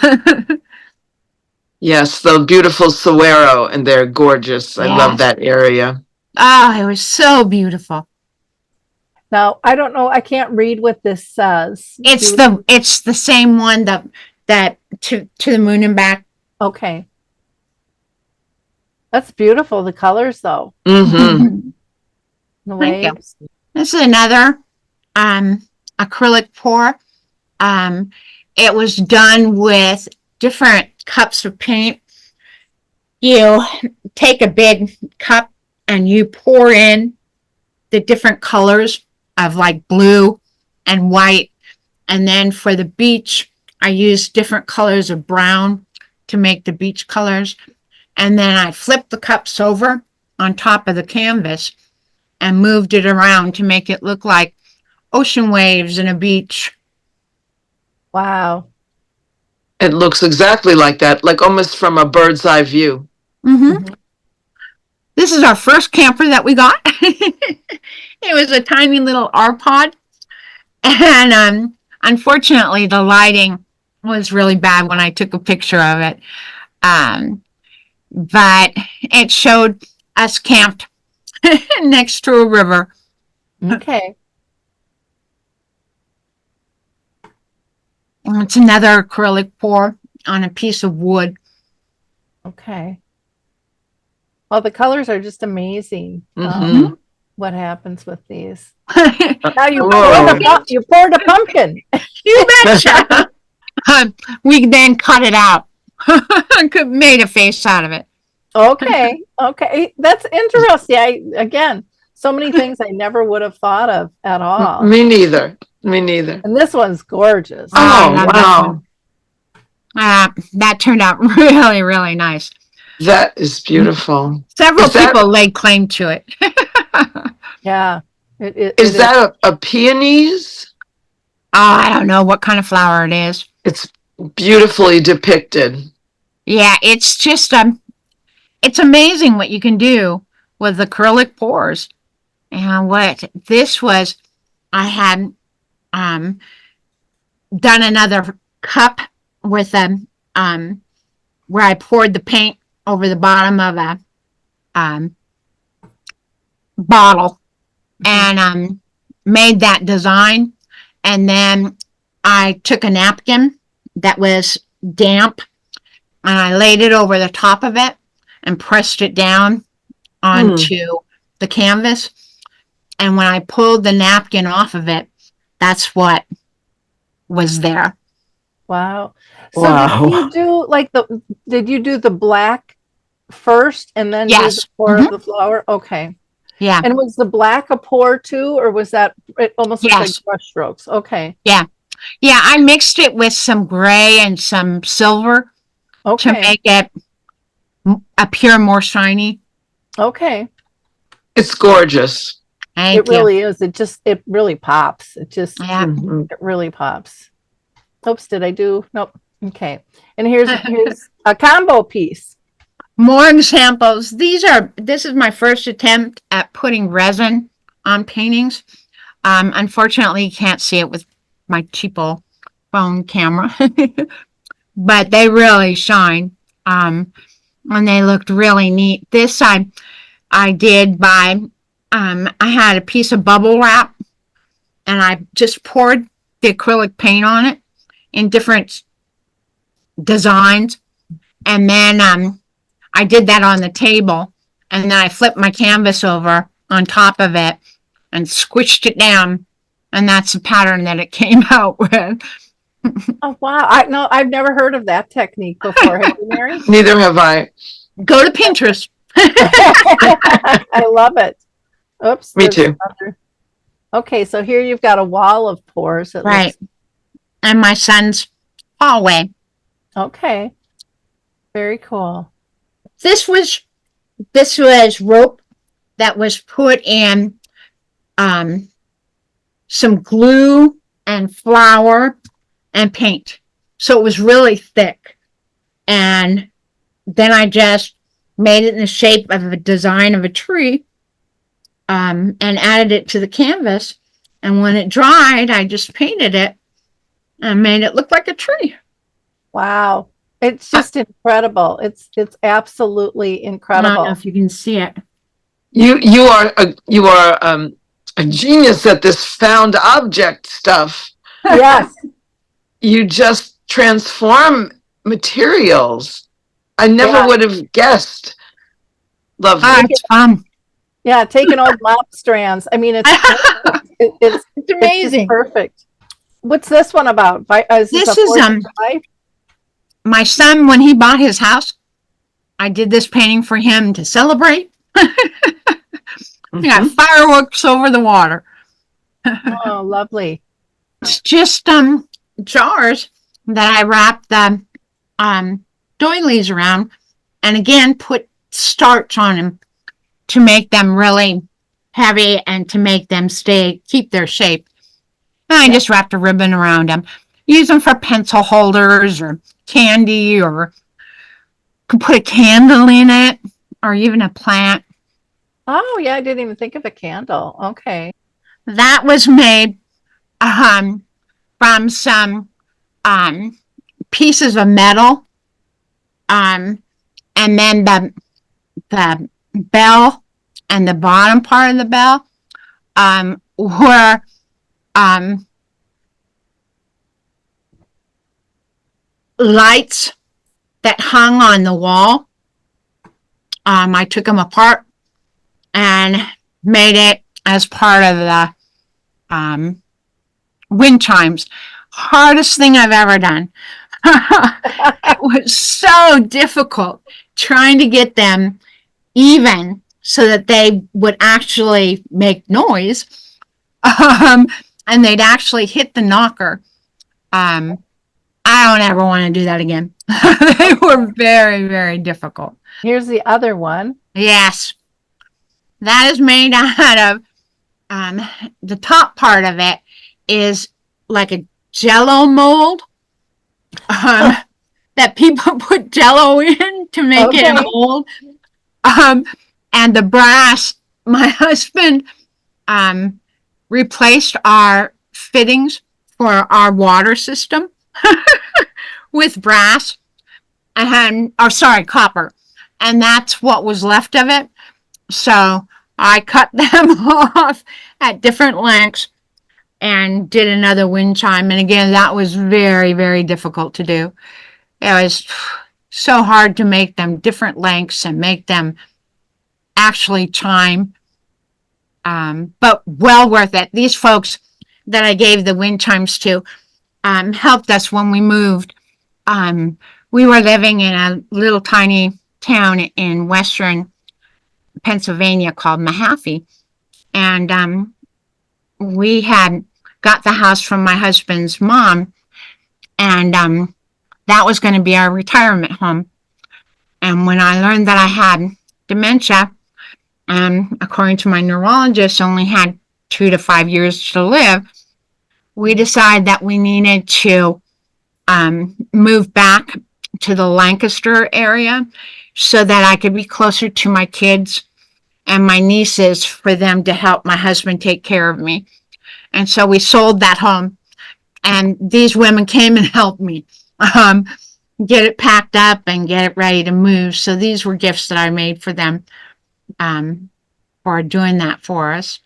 Yes, the beautiful saguaro, and they're gorgeous. I love Yes. that area. Oh, it was so beautiful. Now, I don't know, I can't read what this says. It's the same one that to the moon and back. Okay. That's beautiful, the colors though. Mm-hmm. The Thank you. waves. This is another acrylic pour. It was done with different cups of paint. You take a big cup and you pour in the different colors of like blue and white. And then for the beach, I used different colors of brown to make the beach colors. And then I flipped the cups over on top of the canvas and moved it around to make it look like ocean waves and a beach. Wow. It looks exactly like that, like almost from a bird's eye view. Mm-hmm. This is our first camper that we got. It was a tiny little R-Pod. And unfortunately, the lighting was really bad when I took a picture of it. But it showed us camped next to a river. Okay. And it's another acrylic pour on a piece of wood. Okay. Well, the colors are just amazing. Mm-hmm. What happens with these? You Now you Whoa. poured a pumpkin. betcha. We then cut it out. Made a face out of it. Okay. Okay. That's interesting. Again, so many things I never would have thought of at all. Me neither. Me neither. And this one's gorgeous. I Oh, love wow. that turned out really, really nice. That is beautiful. Several Is that- people laid claim to it. Yeah. Is that a peonies? I don't know what kind of flower it is. It's beautifully depicted. Yeah, it's just it's amazing what you can do with acrylic pours. And what this was, I had done another cup with where I poured the paint over the bottom of a bottle and made that design. And then I took a napkin that was damp and I laid it over the top of it and pressed it down onto the canvas. And when I pulled the napkin off of it, that's what was there. Wow. So Wow. did you do the black first and then do the Yes. pour of the flour? Okay. Yeah. And was the black a pour too, or was that, it almost looks like Yes. brush strokes? Okay. Yeah. Yeah. I mixed it with some gray and some silver to Okay. make it appear more shiny. Okay. It's gorgeous. Thank It you. really is. It really pops. Yeah. Mhm. It really pops. Oops, did I do? Nope. Okay. And here's a combo piece. More examples. This is my first attempt at putting resin on paintings. Unfortunately, you can't see it with my cheapo phone camera, but they really shine. And they looked really neat. This I did by, I had a piece of bubble wrap and I just poured the acrylic paint on it in different designs. And then I did that on the table. And then I flipped my canvas over on top of it and squished it down. And that's the pattern that it came out with. Oh wow. I've never heard of that technique before. Have you, Mary? Neither have I. Go to Pinterest. I love it. Oops. Me too. Okay, so here you've got a wall of pours. Right. And my son's hallway. Okay. Very cool. This was rope that was put in some glue and flour and paint. So it was really thick. And then I just made it in the shape of a design of a tree and added it to the canvas. And when it dried, I just painted it and made it look like a tree. Wow. It's just incredible. It's absolutely I incredible. don't know if you can see it. You are a genius at this found object stuff. Yes. You just transform materials. I never Yeah. would have guessed. Lovely. It's fun. Yeah, taking old mop strands. I mean, it's perfect. It's It's amazing. perfect. What's this one about? Is This a is 4th of July? my son, when he bought his house, I did this painting for him to celebrate. We got fireworks over the water. Oh, lovely. It's just jars that I wrapped the doilies around and again put starch on them to make them really heavy and to make them keep their shape. And I just wrapped a ribbon around them. Use them for pencil holders or candy, or could put a candle in it or even a plant. Oh, yeah, I didn't even think of a candle. Okay. That was made from some pieces of metal. And then the bell and the bottom part of the bell were lights that hung on the wall. I took them apart and made it as part of the wind chimes. Hardest thing I've ever done. It was so difficult trying to get them even so that they would actually make noise and they'd actually hit the knocker. I don't ever want to do that again. They were very, very difficult. Here's the other one. Yes. That is made out of the top part of it is like a Jello mold that people put Jello in to make it a mold. And the brass, my husband replaced our fittings for our water system with brass and, copper. And that's what was left of it. So I cut them off at different lengths and did another wind chime. And again, that was very, very difficult to do. It was so hard to make them different lengths and make them actually chime. but well worth it. These folks that I gave the wind chimes to helped us when we moved. We were living in a little tiny town in western Pennsylvania called Mahaffey, and we had got the house from my husband's mom, and that was going to be our retirement home. And when I learned that I had dementia, and according to my neurologist, only had 2 to 5 years to live, we decided that we needed to move back to the Lancaster area so that I could be closer to my kids and my nieces for them to help my husband take care of me. And so we sold that home, and these women came and helped me get it packed up and get it ready to move. So these were gifts that I made for them for doing that for us.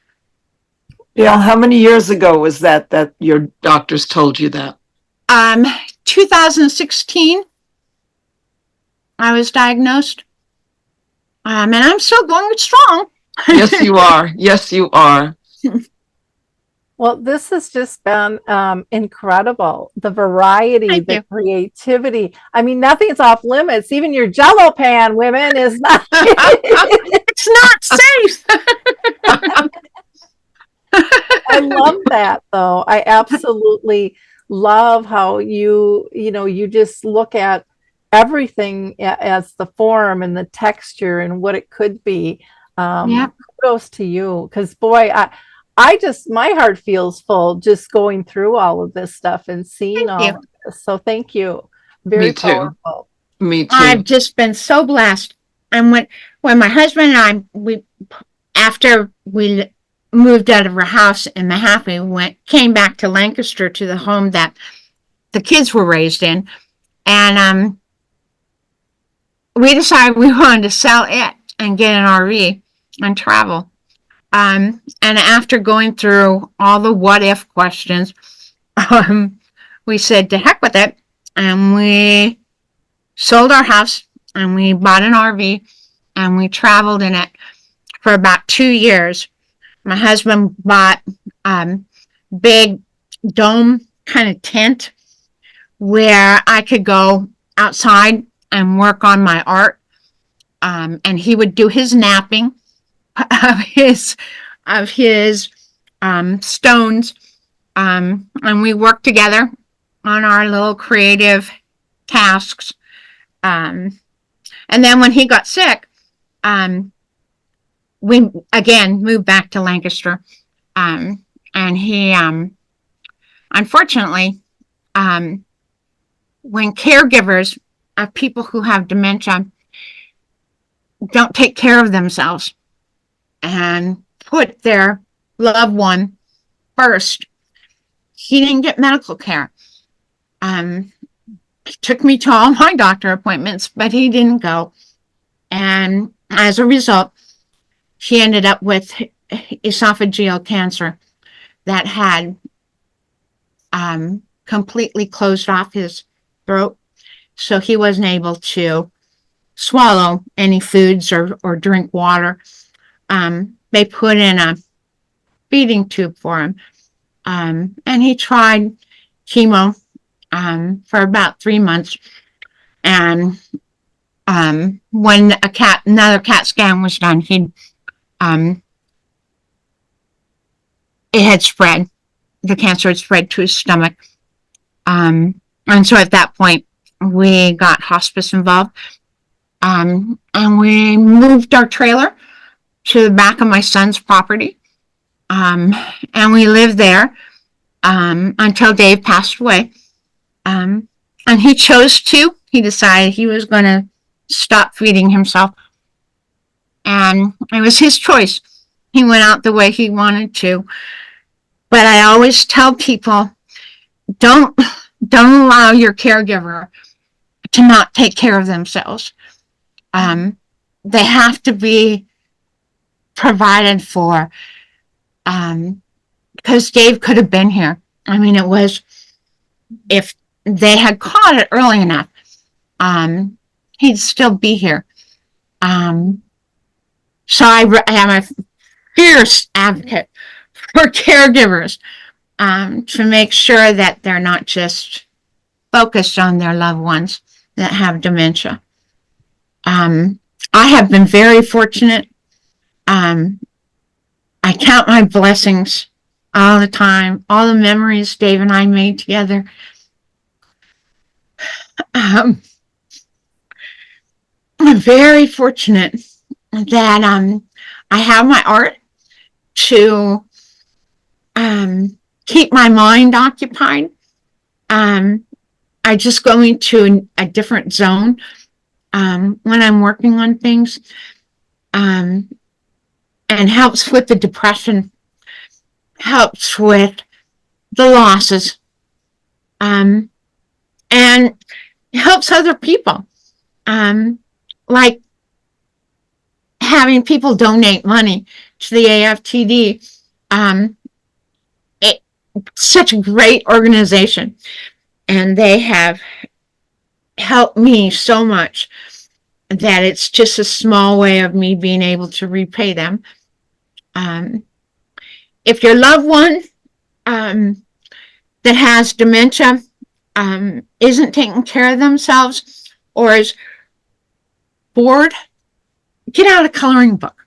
Yeah, how many years ago was that your doctors told you that? 2016, I was diagnosed. And I'm still going strong. Yes, you are. Yes, you are. Well, this has just been incredible. The variety, Thank the you. creativity. I mean, nothing's off limits. Even your Jello pan, women, is not. It's not safe. I love that, though. I absolutely love how you just look at everything as the form and the texture and what it could be. Yeah. Kudos to you, because boy, I just, my heart feels full just going through all of this stuff and seeing Thank all you. of this. So thank you. Very Me too. powerful. Me I've too. just been so blessed. And when my husband and I, after we moved out of our house in Mahaffey, came back to Lancaster to the home that the kids were raised in, and we decided we wanted to sell it and get an RV and travel. And after going through all the what if questions, we said to heck with it, and we sold our house and we bought an RV and we traveled in it for about 2 years. My husband bought big dome kind of tent where I could go outside and work on my art. And he would do his napping of his stones. And we worked together on our little creative tasks. And then when he got sick, we again moved back to Lancaster. And he, unfortunately, when caregivers of people who have dementia don't take care of themselves and put their loved one first, he didn't get medical care. He took me to all my doctor appointments, but he didn't go. And as a result, he ended up with esophageal cancer that had completely closed off his throat. So he wasn't able to swallow any foods or drink water. They put in a feeding tube for him. And he tried chemo for about 3 months. And when another CAT scan was done, it had spread. The cancer had spread to his stomach. And so at that point, we got hospice involved. And we moved our trailer to the back of my son's property. And we lived there until Dave passed away. And he chose to. He decided he was going to stop feeding himself. And it was his choice. He went out the way he wanted to. But I always tell people, don't allow your caregiver to not take care of themselves. They have to be provided for. Because Dave could have been here. I mean, it was, if they had caught it early enough, he'd still be here. So I am fierce advocate for caregivers to make sure that they're not just focused on their loved ones that have dementia. I have been very fortunate. Um, I count my blessings all the time, all the memories Dave and I made together. I'm very fortunate that I have my art to keep my mind occupied. I just go into a different zone when I'm working on things, and helps with the depression, helps with the losses, and helps other people. Like having people donate money to the AFTD. It's such a great organization, and they have helped me so much that it's just a small way of me being able to repay them. If your loved one that has dementia isn't taking care of themselves or is bored, get out a coloring book.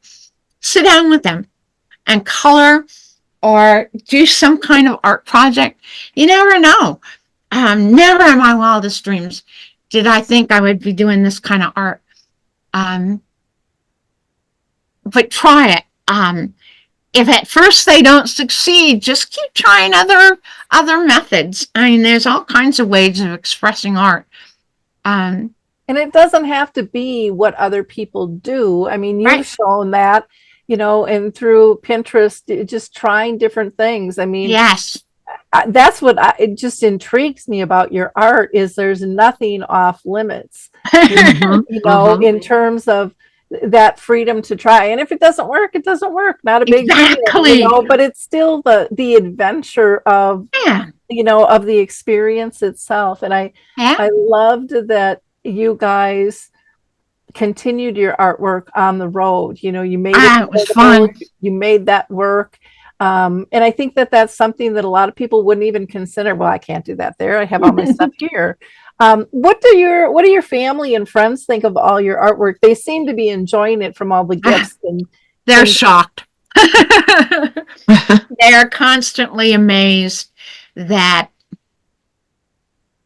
Sit down with them and color or do some kind of art project. You never know. Never in my wildest dreams did I think I would be doing this kind of art. But try it. If at first they don't succeed, just keep trying other methods. I mean, there's all kinds of ways of expressing art. And it doesn't have to be what other people do. I mean, you've Right. shown that, and through Pinterest, just trying different things. I mean, Yes. that's what it just intrigues me about your art is there's nothing off limits, in terms of that freedom to try. And if it doesn't work, it doesn't work. Not a big deal, Exactly. but it's still the adventure of, Yeah. of the experience itself. And I Yeah. loved that you guys continued your artwork on the road. You made it It was portable, fun. you made that work. And I think that that's something that a lot of people wouldn't even consider. Well, I can't do that there. I have all my stuff here. What do your family and friends think of all your artwork? They seem to be enjoying it from all the gifts and They're things. shocked. They're constantly amazed that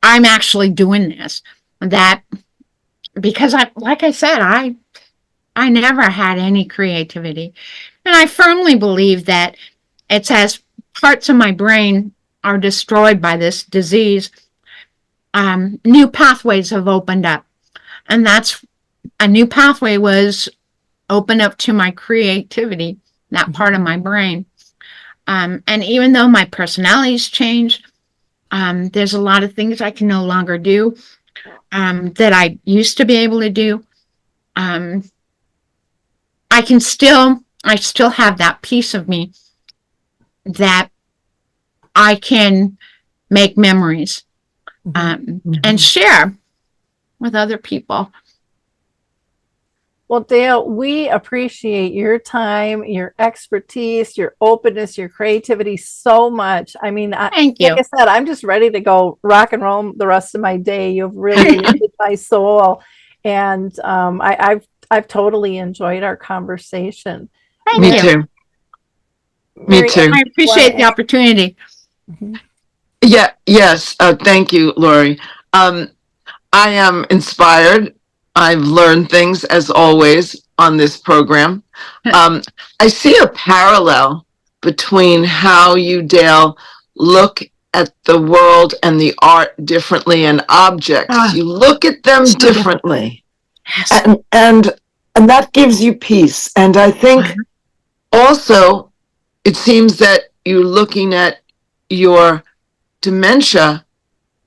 I'm actually doing this. That because like I said, I never had any creativity. And I firmly believe that it's as parts of my brain are destroyed by this disease, new pathways have opened up. And that's a new pathway was open up to my creativity, that part of my brain. And even though my personality's changed, there's a lot of things I can no longer do that I used to be able to do. I still have that piece of me that I can make memories and share with other people. Well, Dale, we appreciate your time, your expertise, your openness, your creativity so much. I mean, Thank you. like I said, I'm just ready to go rock and roll the rest of my day. You've really lifted my soul, and I've totally enjoyed our conversation. Thank Me you. too. Me Mary, too. I appreciate the opportunity. Yeah, yes. Thank you, Lori. I am inspired. I've learned things as always on this program. I see a parallel between how you, Dale, look at the world and the art differently and objects. You look at them differently. Yes. And that gives you peace. And I think also it seems that you're looking at your dementia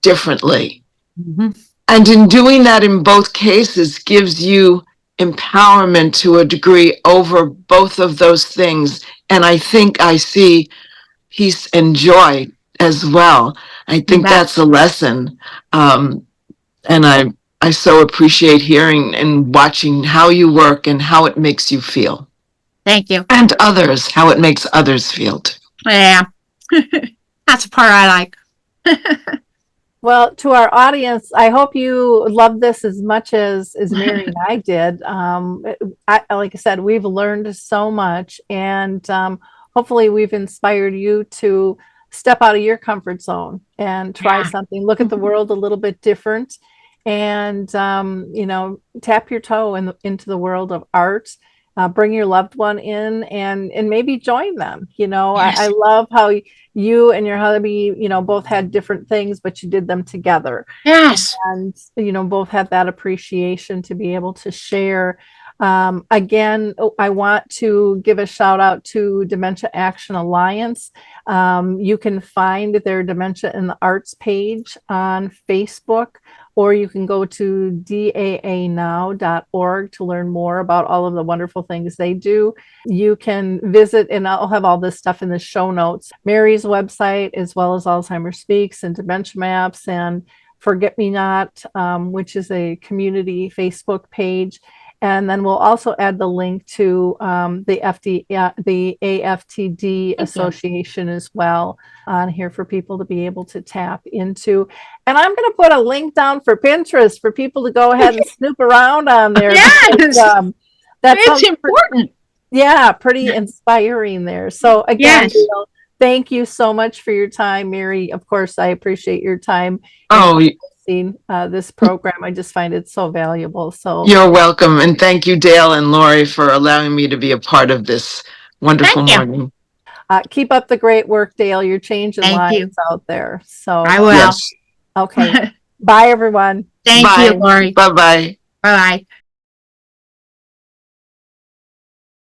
differently. And in doing that in both cases gives you empowerment to a degree over both of those things. And I think I see peace and joy as well. I think that's a lesson. And I so appreciate hearing and watching how you work and how it makes you feel. Thank you. And others, how it makes others feel too. Yeah. That's the part I like. Well, to our audience, I hope you love this as much as Mary and I did. Like I said, we've learned so much, and hopefully, we've inspired you to step out of your comfort zone and try Yeah. something. Look at the world a little bit different, and tap your toe into the world of art. Bring your loved one in, and maybe join them. I Yes. love how you and your hubby, both had different things, but you did them together. Yes. And, both had that appreciation to be able to share. Again, I want to give a shout out to Dementia Action Alliance. You can find their Dementia in the Arts page on Facebook, or you can go to daanow.org to learn more about all of the wonderful things they do. You can visit, and I'll have all this stuff in the show notes, Mary's website, as well as Alzheimer's Speaks and Dementia Maps and Forget Me Not, which is a community Facebook page. And then we'll also add the link to the AFTD Association as well on here for people to be able to tap into. And I'm going to put a link down for Pinterest for people to go ahead and snoop around on there. Yes. Because, that It's sounds important. pretty inspiring there. So again, Yes. Dale, thank you so much for your time, Mary. Of course, I appreciate your time Oh, in this program. I just find it so valuable. So you're welcome. And thank you, Dale and Lori, for allowing me to be a part of this wonderful Thank you. morning. keep up the great work, Dale. You're changing Thank lives you. out there. So I will. Yes. okay. Bye, everyone. Thank you, Bye. Lori. Bye-bye. Bye.